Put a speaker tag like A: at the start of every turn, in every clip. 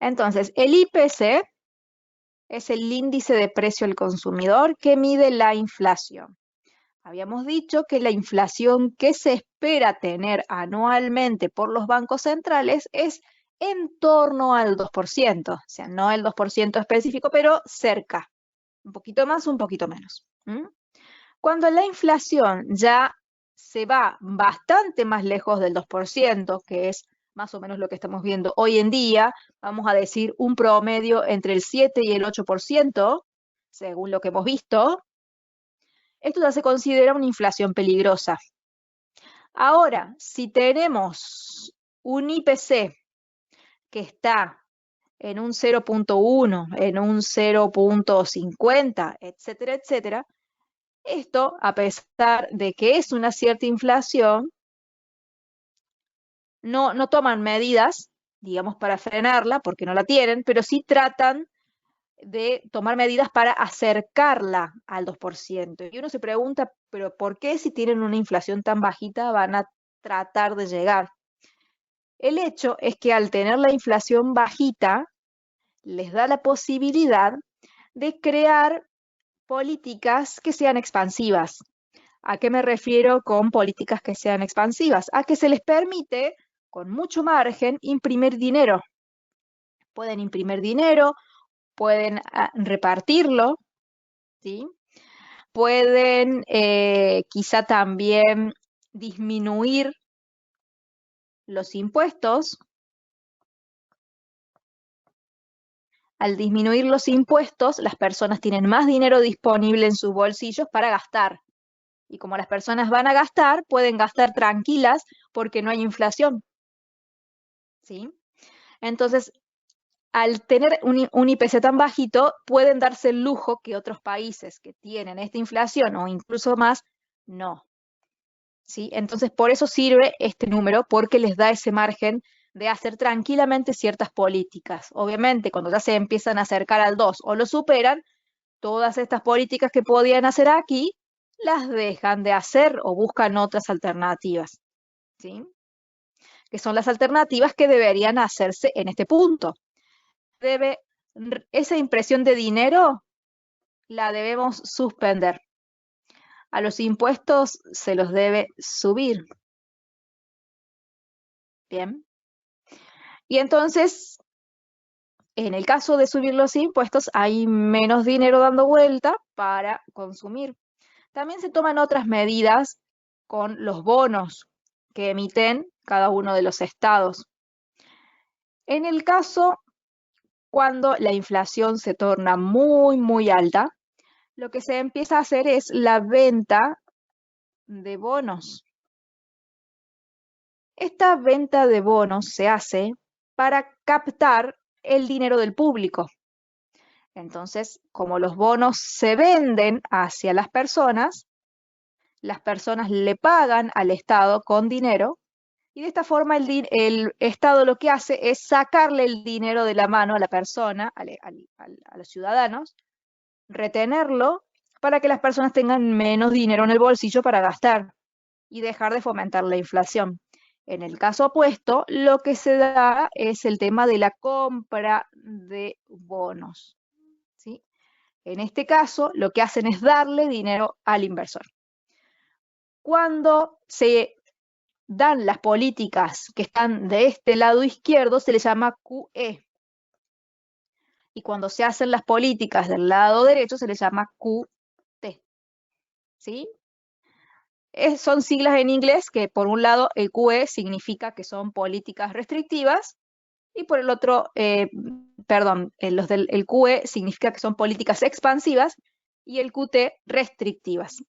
A: Entonces, el IPC es el índice de precio al consumidor que mide la inflación. Habíamos dicho que la inflación que se espera tener anualmente por los bancos centrales es en torno al 2%, o sea, no el 2% específico, pero cerca, un poquito más, un poquito menos. Cuando la inflación ya se va bastante más lejos del 2%, que es más o menos lo que estamos viendo hoy en día, vamos a decir un promedio entre el 7 y el 8%, según lo que hemos visto, esto ya se considera una inflación peligrosa. Ahora, si tenemos un IPC que está en un 0.1, en un 0.50, etcétera, etcétera, esto, a pesar de que es una cierta inflación, no toman medidas, digamos, para frenarla, porque no la tienen, pero sí tratan de tomar medidas para acercarla al 2%. Y uno se pregunta, pero ¿por qué si tienen una inflación tan bajita van a tratar de llegar? El hecho es que al tener la inflación bajita, les da la posibilidad de crear políticas que sean expansivas. ¿A qué me refiero con políticas que sean expansivas? A que se les permite, con mucho margen, imprimir dinero. Pueden imprimir dinero, pueden repartirlo, ¿sí? Pueden quizá también disminuir los impuestos. Al disminuir los impuestos, las personas tienen más dinero disponible en sus bolsillos para gastar. Y como las personas van a gastar, pueden gastar tranquilas porque no hay inflación, ¿sí? Entonces, al tener un IPC tan bajito, pueden darse el lujo que otros países que tienen esta inflación o incluso más, no. ¿Sí? Entonces, por eso sirve este número, porque les da ese margen de hacer tranquilamente ciertas políticas. Obviamente, cuando ya se empiezan a acercar al 2 o lo superan, todas estas políticas que podían hacer aquí, las dejan de hacer o buscan otras alternativas, ¿sí? Que son las alternativas que deberían hacerse en este punto. Esa impresión de dinero la debemos suspender. A los impuestos se los debe subir. Bien. Y entonces, en el caso de subir los impuestos, hay menos dinero dando vuelta para consumir. También se toman otras medidas con los bonos que emiten cada uno de los estados. En el caso cuando la inflación se torna muy, muy alta, lo que se empieza a hacer es la venta de bonos. Esta venta de bonos se hace para captar el dinero del público. Entonces, como los bonos se venden hacia las personas le pagan al Estado con dinero y de esta forma el Estado lo que hace es sacarle el dinero de la mano a la persona, a los ciudadanos, retenerlo para que las personas tengan menos dinero en el bolsillo para gastar y dejar de fomentar la inflación. En el caso opuesto, lo que se da es el tema de la compra de bonos, ¿sí? En este caso, lo que hacen es darle dinero al inversor. Cuando se dan las políticas que están de este lado izquierdo, se les llama QE. Y cuando se hacen las políticas del lado derecho, se les llama QT. ¿Sí? Son siglas en inglés que por un lado el QE significa que son políticas restrictivas y por el otro, los del el QE significa que son políticas expansivas y el QT restrictivas.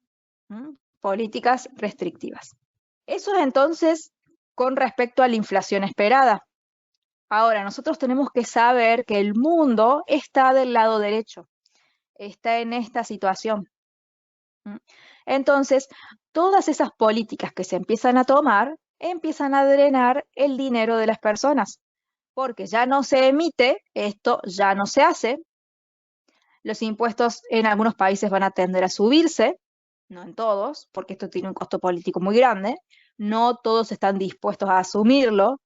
A: Políticas restrictivas. Eso es entonces con respecto a la inflación esperada. Ahora, nosotros tenemos que saber que el mundo está del lado derecho, está en esta situación. Entonces, todas esas políticas que se empiezan a tomar, empiezan a drenar el dinero de las personas, porque ya no se emite, esto ya no se hace, los impuestos en algunos países van a tender a subirse, no en todos, porque esto tiene un costo político muy grande, no todos están dispuestos a asumirlo,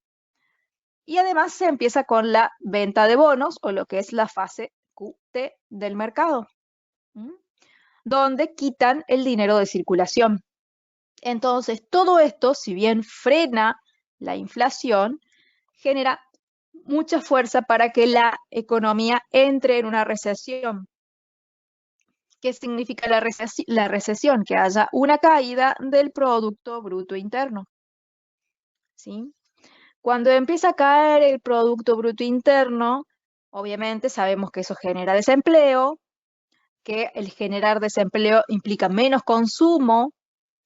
A: Y además se empieza con la venta de bonos o lo que es la fase QT del mercado, donde quitan el dinero de circulación. Entonces, todo esto, si bien frena la inflación, genera mucha fuerza para que la economía entre en una recesión. ¿Qué significa la recesión? Que haya una caída del Producto Bruto Interno. ¿Sí? Cuando empieza a caer el Producto Bruto Interno, obviamente sabemos que eso genera desempleo, que el generar desempleo implica menos consumo,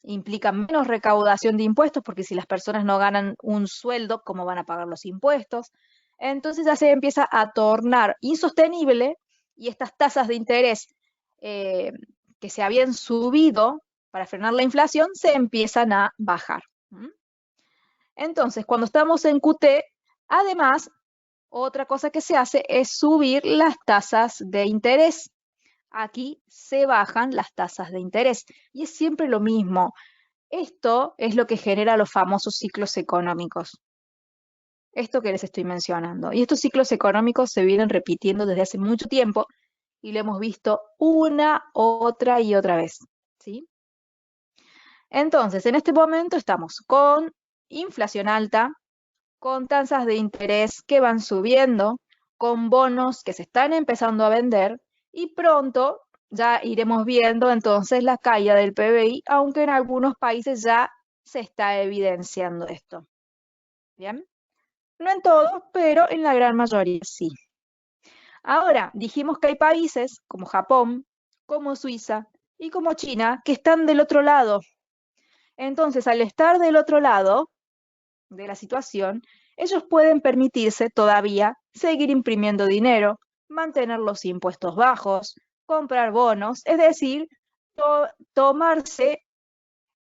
A: implica menos recaudación de impuestos, porque si las personas no ganan un sueldo, ¿cómo van a pagar los impuestos? Entonces ya se empieza a tornar insostenible y estas tasas de interés que se habían subido para frenar la inflación se empiezan a bajar. Entonces, cuando estamos en QT, además, otra cosa que se hace es subir las tasas de interés. Aquí se bajan las tasas de interés y es siempre lo mismo. Esto es lo que genera los famosos ciclos económicos. Esto que les estoy mencionando. Y estos ciclos económicos se vienen repitiendo desde hace mucho tiempo y lo hemos visto una, otra y otra vez. ¿Sí? Entonces, en este momento estamos con inflación alta, con tasas de interés que van subiendo, con bonos que se están empezando a vender y pronto ya iremos viendo entonces la caída del PBI, aunque en algunos países ya se está evidenciando esto. ¿Bien? No en todos, pero en la gran mayoría sí. Ahora, dijimos que hay países como Japón, como Suiza y como China que están del otro lado. Entonces, al estar del otro lado de la situación, ellos pueden permitirse todavía seguir imprimiendo dinero, mantener los impuestos bajos, comprar bonos, es decir, tomarse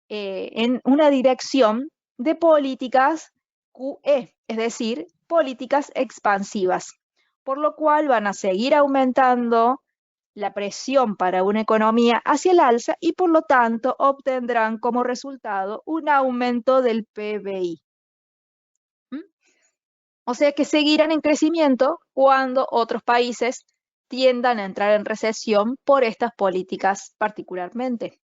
A: en una dirección de políticas QE, es decir, políticas expansivas, por lo cual van a seguir aumentando la presión para una economía hacia el alza y por lo tanto obtendrán como resultado un aumento del PBI. O sea que seguirán en crecimiento cuando otros países tiendan a entrar en recesión por estas políticas particularmente.